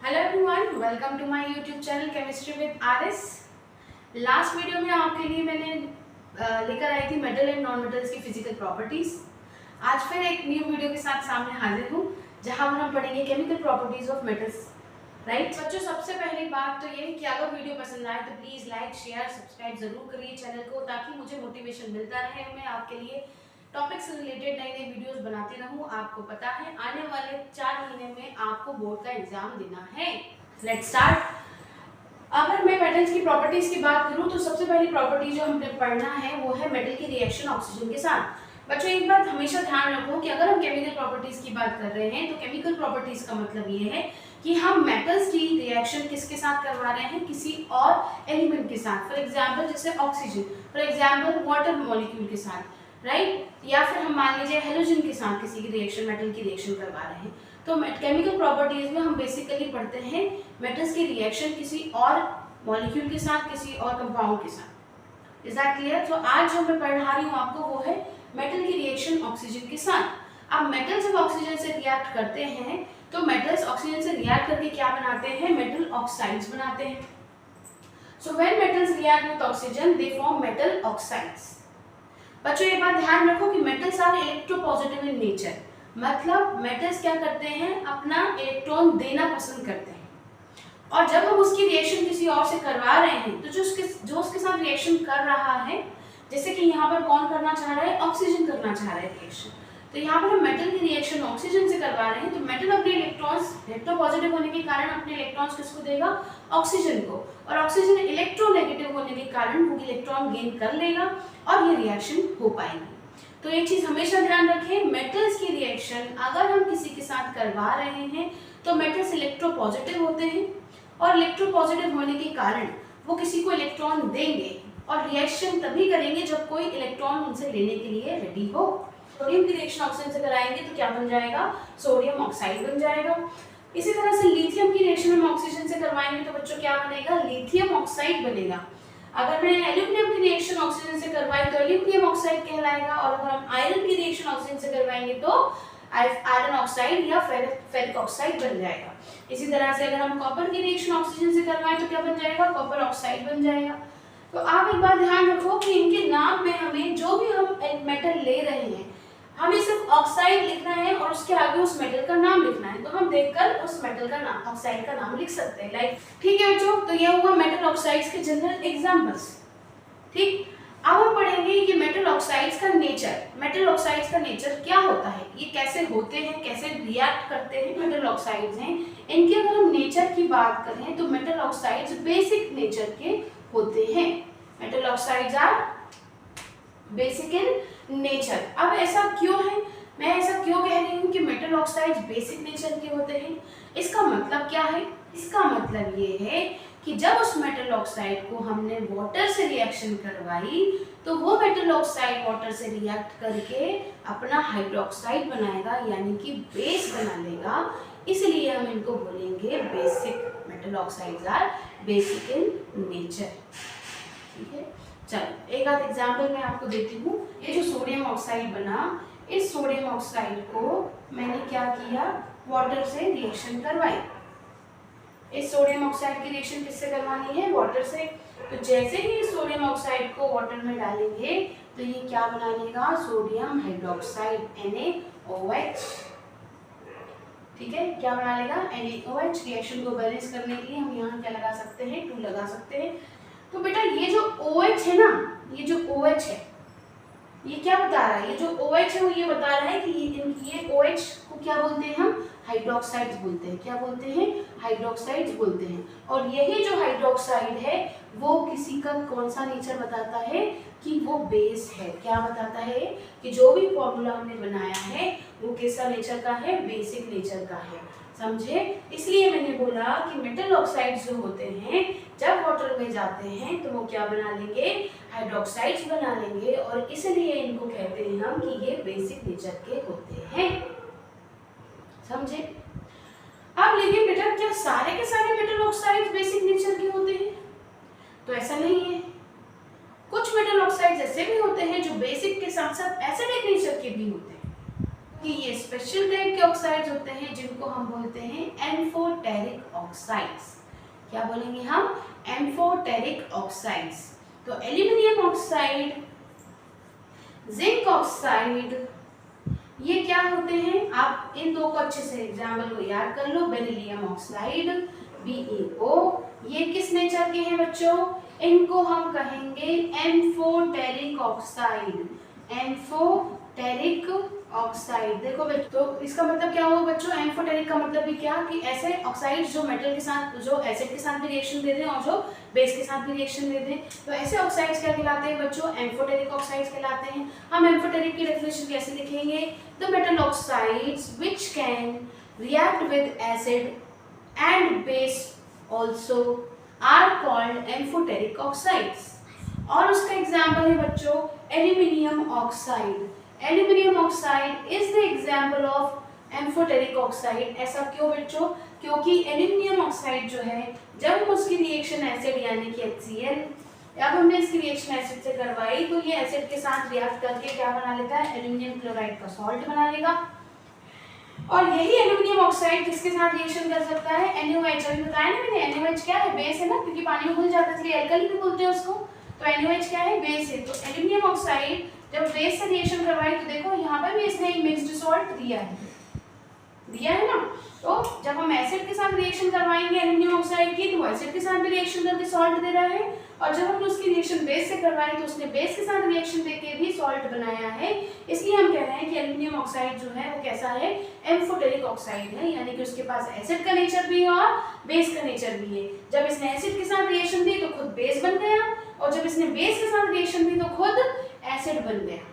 Hello everyone, welcome to my YouTube channel chemistry with RS. Last video में आपके लिए मैंने लेकर आई थी मेटल एंड नॉन मेटल्स की फिजिकल प्रॉपर्टीज। आज फिर एक न्यू वीडियो के साथ सामने हाजिर हूँ, जहां पर हम पढ़ेंगे chemical properties of metals. Right बच्चों, सबसे पहली बात तो ये कि अगर वीडियो पसंद आए तो प्लीज़ लाइक शेयर सब्सक्राइब जरूर करिए चैनल को, ताकि मुझे मोटिवेशन मिलता रहे। मैं आपके लिए टॉपिक से रिलेटेड नई नई वीडियोस बनाती रहूं। आपको पता है आने वाले 4 महीने में आपको बोर्ड का एग्जाम देना है। Let's start. अगर मैं मेटल्स की प्रॉपर्टीज की बात करूं तो सबसे पहली प्रॉपर्टी जो हमने पढ़ना है वो है मेटल की रिएक्शन ऑक्सीजन के साथ। बच्चों, एक बात हमेशा ध्यान रखो कि अगर हम केमिकल प्रॉपर्टीज की बात कर रहे हैं तो केमिकल प्रॉपर्टीज का मतलब ये है कि हम मेटल्स की रिएक्शन किसके साथ करवा रहे हैं, किसी और एलिमेंट के साथ। फॉर एग्जाम्पल जैसे oxygen, for example water molecule के साथ, राइट। या फिर हम मान लीजिए हेलोजन के साथ किसी की रिएक्शन, मेटल की रिएक्शन करवा रहे हैं। तो केमिकल प्रॉपर्टीज में हम बेसिकली पढ़ते हैं मेटल्स की रिएक्शन किसी और मॉलिक्यूल के साथ, किसी और कंपाउंड के साथ। Is that clear? तो आज जो मैं पढ़ा रही हूँ आपको वो है मेटल की रिएक्शन ऑक्सीजन के साथ। अब मेटल जब ऑक्सीजन से रिएक्ट करते हैं तो मेटल्स ऑक्सीजन से रिएक्ट करके क्या बनाते हैं? मेटल ऑक्साइड्स बनाते हैं। So when metals react with oxygen they form metal oxides. बच्चों, ये बात ध्यान रखो कि metals are electropositive in nature. मतलब मेटल्स क्या करते हैं? अपना इलेक्ट्रॉन देना पसंद करते हैं। और जब हम उसकी रिएक्शन किसी और से करवा रहे हैं तो जो उसके साथ रिएक्शन कर रहा है, जैसे कि यहाँ पर कौन करना चाह रहा है? ऑक्सीजन करना चाह रहा है रिएक्शन। तो यहाँ पर हम मेटल की रिएक्शन ऑक्सीजन से करवा रहे हैं, तो मेटल अपने इलेक्ट्रॉन्स, इलेक्ट्रोपॉजिटिव होने के कारण अपने इलेक्ट्रॉन्स किसको देगा? ऑक्सीजन को। और ऑक्सीजन इलेक्ट्रोनेगेटिव होने के कारण वो इलेक्ट्रॉन गेन कर लेगा और ये रिएक्शन हो पाएगी। तो एक चीज हमेशा ध्यान रखें, मेटल्स की रिएक्शन अगर हम किसी के साथ करवा रहे हैं तो मेटल्स इलेक्ट्रोपॉजिटिव होते हैं, और इलेक्ट्रोपॉजिटिव होने के कारण वो किसी को इलेक्ट्रॉन देंगे और रिएक्शन तभी करेंगे जब कोई इलेक्ट्रॉन उनसे लेने के लिए रेडी हो। सोडियम की रिएक्शन ऑक्सीजन से कराएंगे तो क्या बन जाएगा? सोडियम ऑक्साइड बन जाएगा। इसी तरह से लिथियम की रिएक्शन हम ऑक्सीजन से करवाएंगे तो बच्चों क्या बनेगा? लिथियम ऑक्साइड बनेगा। अगर मैंने एल्यूमिनियम की रिएक्शन ऑक्सीजन से करवाई तो एल्यूमिनियम ऑक्साइड कहलाएगा, और अगर हम आयरन की रिएक्शन ऑक्सीजन से करवाएंगे तो आयरन ऑक्साइड या फेरिक ऑक्साइड बन जाएगा। इसी तरह से अगर हम कॉपर की रिएक्शन ऑक्सीजन से करवाएं तो क्या बन जाएगा? कॉपर ऑक्साइड बन जाएगा। तो आप एक बात ध्यान रखो कि इनके नाम में हमें जो भी हम मेटल ले रहे हैं, हमें सिर्फ ऑक्साइड लिखना है और उसके आगे उस मेटल का नाम लिखना है। तो हम देखकर उस मेटल का नाम, ऑक्साइड का नाम लिख सकते हैं। लाइक, ठीक है बच्चों, तो यह हुआ मेटल ऑक्साइड्स के जनरल एग्जांपल्स। ठीक, अब हम पढ़ेंगे कि मेटल ऑक्साइड्स का नेचर। मेटल ऑक्साइड्स का नेचर क्या होता है, ये कैसे होते हैं, कैसे रिएक्ट करते हैं मेटल ऑक्साइड्स हैं। इनकी अगर हम नेचर की बात करें तो मेटल ऑक्साइड्स बेसिक नेचर के होते हैं। Metal oxides are basic in nature. अब ऐसा क्यों है, मैं ऐसा क्यों कह रही हूँ कि मेटल ऑक्साइड्स बेसिक नेचर के होते हैं? इसका मतलब क्या है? इसका मतलब ये है कि जब उस मेटल ऑक्साइड को हमने वाटर से रिएक्शन करवाई तो वो मेटल ऑक्साइड वाटर से रिएक्ट करके अपना हाइड्रोक्साइड बनाएगा, यानी कि बेस बना लेगा। इसलिए हम इनको बोलेंगे basic. Metal oxides are basic in nature. ठीक है, चलो एक आध एग्जाम्पल मैं आपको देती हूँ। ये जो सोडियम ऑक्साइड बना, इस सोडियम ऑक्साइड को मैंने क्या किया? वाटर से रिएक्शन करवाई। इस सोडियम ऑक्साइड की रिएक्शन किससे करवानी है? वाटर से। तो जैसे ही इस सोडियम ऑक्साइड को वाटर में डालेंगे तो ये क्या बना लेगा? Sodium hydroxide, NaOH। ठीक है, क्या बना लेगा? NaOH। रिएक्शन को बैलेंस करने के लिए हम यहाँ क्या लगा सकते हैं? 2 लगा सकते हैं। तो बेटा ये जो OH है ना, ये जो OH है, ये क्या बता रहा है? ये जो OH है वो ये बता रहा है कि ये OH को क्या बोलते हैं? हम हाइड्रोक्साइड्स बोलते हैं। क्या बोलते हैं? हाइड्रोक्साइड्स बोलते हैं। और यही जो हाइड्रोक्साइड है वो किसी का कौन सा नेचर बताता है? कि वो बेस है। क्या बताता है? कि जो भी फॉर्मूला हमने बनाया है वो कैसा नेचर का है? बेसिक नेचर का है। समझे? इसलिए मैंने बोला कि मेटल ऑक्साइड्स जो होते हैं जब वाटर में जाते हैं तो वो क्या बना लेंगे? हाइड्रोक्साइड्स बना लेंगे, और इसलिए इनको कहते हैं हम कि ये बेसिक नेचर के होते हैं। समझे? अब लेकिन बेटा क्या सारे के सारे मेटल ऑक्साइड्स बेसिक नेचर के होते हैं? तो ऐसा नहीं है। कुछ मेटल ऑक्साइड्स ऐसे भी होते हैं जो बेसिक के साथ साथ एसिडिक नेचर के भी होते हैं। कि ये स्पेशल टाइप के ऑक्साइड्स होते हैं जिनको हम बोलते हैं एम्फोटेरिक ऑक्साइड्स। क्या बोलेंगे हम? Amphoteric oxides. तो एल्यूमिनियम ऑक्साइड, जिंक ऑक्साइड, ये क्या होते हैं? आप इन दो को अच्छे से एग्जाम्पल को याद कर लो। बेरिलियम ऑक्साइड BeO, ये किस नेचर के हैं बच्चों? इनको हम कहेंगे एम्फोटेरिक ऑक्साइड। Amphoteric oxide. देखो बच्चों, तो इसका मतलब क्या हुआ बच्चों? एम्फोटेरिक का मतलब भी क्या कि ऐसे ऑक्साइड जो मेटल के साथ, जो एसिड के साथ भी रिएक्शन दे दें और जो बेस के साथ भी रिएक्शन दे दें, तो ऐसे ऑक्साइड्स क्या कहलाते हैं बच्चों? एम्फोटेरिक ऑक्साइड्स कहलाते हैं। हम एम्फोटेरिक की डेफिनेशन कैसे लिखेंगे? The metal oxides which can react with acid and base also are called amphoteric oxides. और उसका एग्जाम्पल है बच्चों aluminium oxide. Aluminium oxide is the example of amphoteric oxide. ऐसा क्यों बच्चों? क्योंकि एल्यूमिनियम ऑक्साइड जो है, जब हम उसकी रिएक्शन एसिड यानी कि HCl, अब हमने इसकी रिएक्शन एसिड से करवाई, तो ये एसिड के साथ रिएक्ट करके क्या बना लेता है? एल्यूमिनियम क्लोराइड का सॉल्ट बना लेगा। और यही एल्यूमिनियम ऑक्साइड किसके साथ रिएक्शन कर सकता है? NaOH। अभी बताया ना मैंने, NaOH क्या है? बेस है ना, क्योंकि पानी में घुल जाता है इसलिए एल्कली भी बोलते हैं उसको। तो NaOH क्या है? बेस है। तो एल्यूमिनियम ऑक्साइड जब बेस से रिएक्शन करवाई, तो देखो यहाँ पर भी इसने एक मिक्स्ड सॉल्ट दिया है ना। तो जब हम एसिड के साथ रिएक्शन करवाएंगे एल्यूमिनियम ऑक्साइड की, तो एसिड के साथ भी रिएक्शन करके सॉल्ट दे रहा है, और जब हमने उसकी रिएक्शन बेस से करवाई तो उसने बेस के साथ रिएक्शन देके भी सॉल्ट बनाया है। इसलिए हम कह रहे हैं कि एल्यूमिनियम ऑक्साइड जो है वो कैसा है? एम्फोटेरिक ऑक्साइड है, यानी कि उसके पास एसिड का नेचर भी है और बेस का नेचर भी है। जब इसने एसिड के साथ रिएक्शन दी तो खुद बेस बन गया, और जब इसने बेस के साथ रिएक्शन दी तो खुद एसिड बन गया।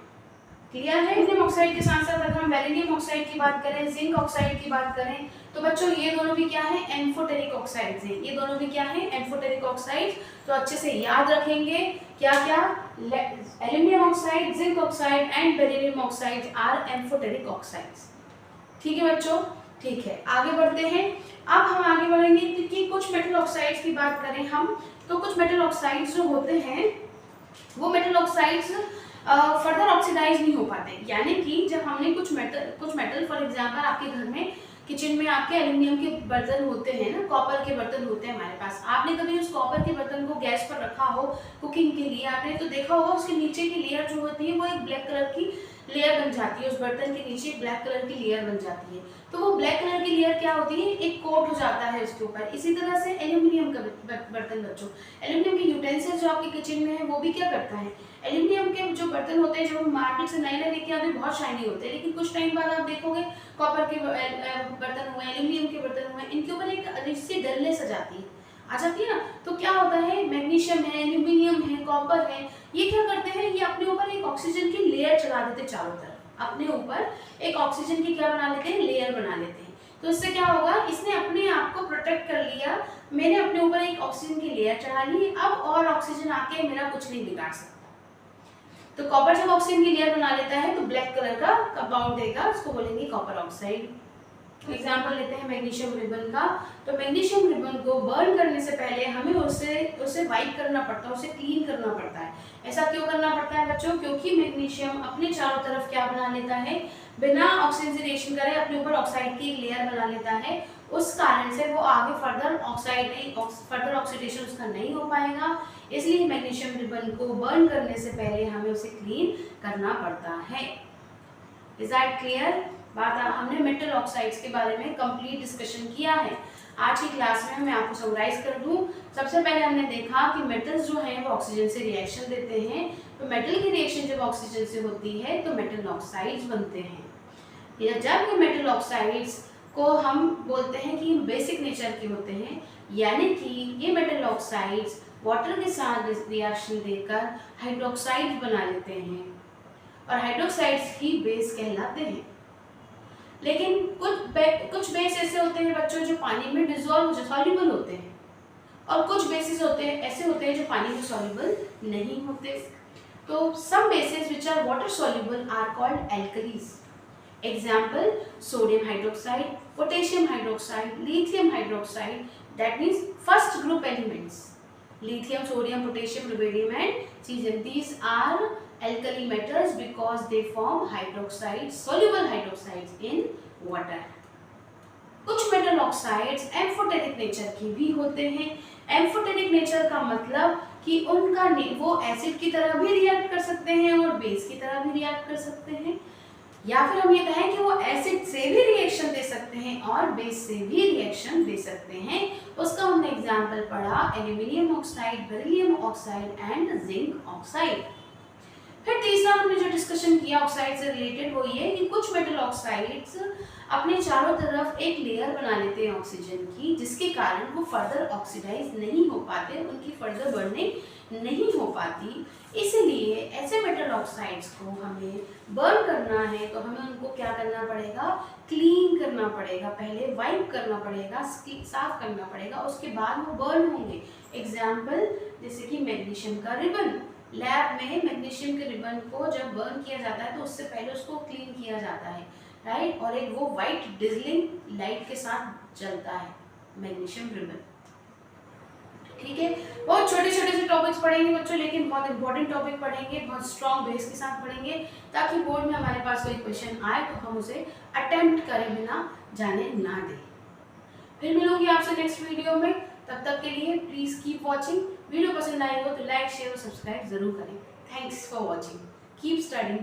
क्लियर है? एल्यूमिनियम ऑक्साइड के साथ साथ अगर हम बेरिलियम ऑक्साइड की बात करें, जिंक ऑक्साइड की बात करें, तो बच्चों ये दोनों भी क्या है? एम्फोटेरिक ऑक्साइड्स हैं। ये दोनों भी क्या है? Amphoteric oxides. तो अच्छे से याद रखेंगे क्या क्या? Aluminium oxide, zinc oxide and beryllium oxides are amphoteric oxides. ठीक है बच्चों? ठीक है, आगे बढ़ते हैं। अब हम आगे बढ़ेंगे कि कुछ मेटल ऑक्साइड्स की बात करें हम, तो कुछ मेटल ऑक्साइड्स जो होते हैं वो मेटल ऑक्साइड्स फर्दर ऑक्सीडाइज नहीं हो पाते। यानी कि जब हमने कुछ मेटल फॉर एग्जांपल आपके घर में किचन में आपके एल्यूमिनियम के बर्तन होते हैं ना, कॉपर के बर्तन होते हैं हमारे पास। आपने कभी उस कॉपर के बर्तन को गैस पर रखा हो कुकिंग के लिए, आपने तो देखा होगा उसके नीचे की लेयर जो होती है वो एक ब्लैक कलर की लेयर बन जाती है। उस बर्तन के नीचे ब्लैक कलर की लेयर बन जाती है। तो वो ब्लैक कलर की लेयर क्या होती है? एक कोट हो जाता है उसके ऊपर। इसी तरह से एल्यूमिनियम का बर्तन बच्चों, एल्यूमिनियम के यूटेंसिल्स जो आपके किचन में है वो भी क्या करता है? एल्यूमिनियम के जो बर्तन होते हैं, जब हम मार्केट से नए लेके आते हैं बहुत शाइनी होते हैं, लेकिन कुछ टाइम बाद आप देखोगे कॉपर के बर्तन हुए, एल्यूमिनियम के बर्तन हुए, इनके ऊपर एक अजीब सी डलनेस आ जाती है ना। तो क्या होता है? मैग्नीशियम है, एल्यूमिनियम है, कॉपर है, ये क्या करते हैं? ये अपने ऊपर एक ऑक्सीजन की लेयर चला देते हैं चारों तरफ। अपने ऊपर एक ऑक्सीजन की क्या बना लेते हैं? लेयर बना लेते हैं। तो इससे क्या होगा? इसने अपने आप को प्रोटेक्ट कर लिया। मैंने अपने ऊपर एक ऑक्सीजन की लेयर चढ़ा ली, अब और ऑक्सीजन आके मेरा कुछ नहीं बिगाड़ सकता। तो कॉपर जब ऑक्सीजन की लेयर बना लेता है तो ब्लैक कलर का कंपाउंड देगा, उसको बोलेंगे कॉपर ऑक्साइड। एग्जाम्पल लेते हैं मैग्नीशियम रिबन का। तो मैग्नीशियम रिबन को बर्न करने से पहले हमें उसे वाइप करना पड़ता है, उसे क्लीन करना पड़ता है। ऐसा क्यों करना पड़ता है बच्चों? क्योंकि मैग्नीशियम अपने चारों तरफ क्या बना लेता है? बिना ऑक्सीजन से रिएक्शन करे अपने ऊपर ऑक्साइड की लेयर बना लेता है। उस कारण से वो आगे फर्दर ऑक्सीडेशन उसका नहीं हो पाएगा। इसलिए मैग्नीशियम रिबन को बर्न करने से पहले हमें उसे क्लीन करना पड़ता है। Is that clear? हमने मेटल ऑक्साइड्स के बारे में कंप्लीट डिस्कशन किया है। आज की क्लास में मैं आपको समराइज कर दूं। सबसे पहले हमने देखा कि मेटल्स जो हैं वो ऑक्सीजन से रिएक्शन देते हैं। तो मेटल की रिएक्शन जब ऑक्सीजन से होती है तो मेटल ऑक्साइड्स बनते हैं। जब ये मेटल ऑक्साइड्स को हम बोलते हैं कि बेसिक नेचर के होते हैं, यानी कि ये मेटल ऑक्साइड्स वाटर के साथ रिएक्शन देकर हाइड्रोक्साइड बना लेते हैं, और हाइड्रोक्साइड्स ही बेस कहलाते हैं। लेकिन कुछ बेस ऐसे होते हैं बच्चों जो पानी में डिसॉल्व सॉल्युबल होते हैं, और कुछ बेसिस ऐसे होते हैं जो पानी में सॉल्युबल नहीं होते। तो some bases which are water soluble are called alkalis. Example: sodium hydroxide, potassium hydroxide, lithium hydroxide. That means first group elements: lithium, sodium, potassium, rubidium, and cesium. These are alkali metals because they form hydroxides, soluble hydroxides in water. कुछ metal oxides amphoteric nature के भी होते हैं। Amphoteric nature का मतलब कि उनका वो एसिड की तरह भी रिएक्ट कर सकते हैं और बेस की तरह भी रिएक्ट कर सकते हैं, या फिर हम ये कहें कि वो एसिड से भी रिएक्शन दे सकते हैं और बेस से भी रिएक्शन दे सकते हैं। उसका हमने एग्जाम्पल पढ़ा aluminium oxide, beryllium oxide and zinc oxide. फिर तीसरा हमने जो डिस्कशन किया ऑक्साइड से रिलेटेड वो ये कि कुछ मेटल ऑक्साइड्स अपने चारों तरफ एक लेयर बना लेते हैं ऑक्सीजन की, जिसके कारण वो फर्दर ऑक्सीडाइज नहीं हो पाते, उनकी फर्दर बर्निंग नहीं हो पाती। इसलिए ऐसे मेटल ऑक्साइड्स को हमें बर्न करना है तो हमें उनको क्या करना पड़ेगा, क्लीन करना पड़ेगा, पहले वाइप करना पड़ेगा, साफ करना पड़ेगा, उसके बाद वो बर्न होंगे। एग्जाम्पल जैसे कि मैग्नीशियम का रिबन, लैब में मैग्नीशियम के रिबन को जब बर्न किया जाता है तो उससे पहले उसको क्लीन किया जाता है, राइट, और एक वो वाइट डिजलिंग लाइट के साथ जलता है मैग्नीशियम रिबन। ठीक है, बहुत छोटे छोटे से टॉपिक्स पढ़ेंगे बच्चों, लेकिन बहुत इंपॉर्टेंट टॉपिक पढ़ेंगे, बहुत स्ट्रॉन्ग बेस के साथ पढ़ेंगे, ताकि बोर्ड में हमारे पास कोई क्वेश्चन आए तो हम उसे अटेम्प्ट करें बिना जाने ना दें। फिर मिलूंगी आपसे नेक्स्ट वीडियो में, तब तक के लिए प्लीज कीप वॉचिंग। वीडियो पसंद आई हो तो लाइक शेयर और सब्सक्राइब जरूर करें। Thanks for watching, keep studying.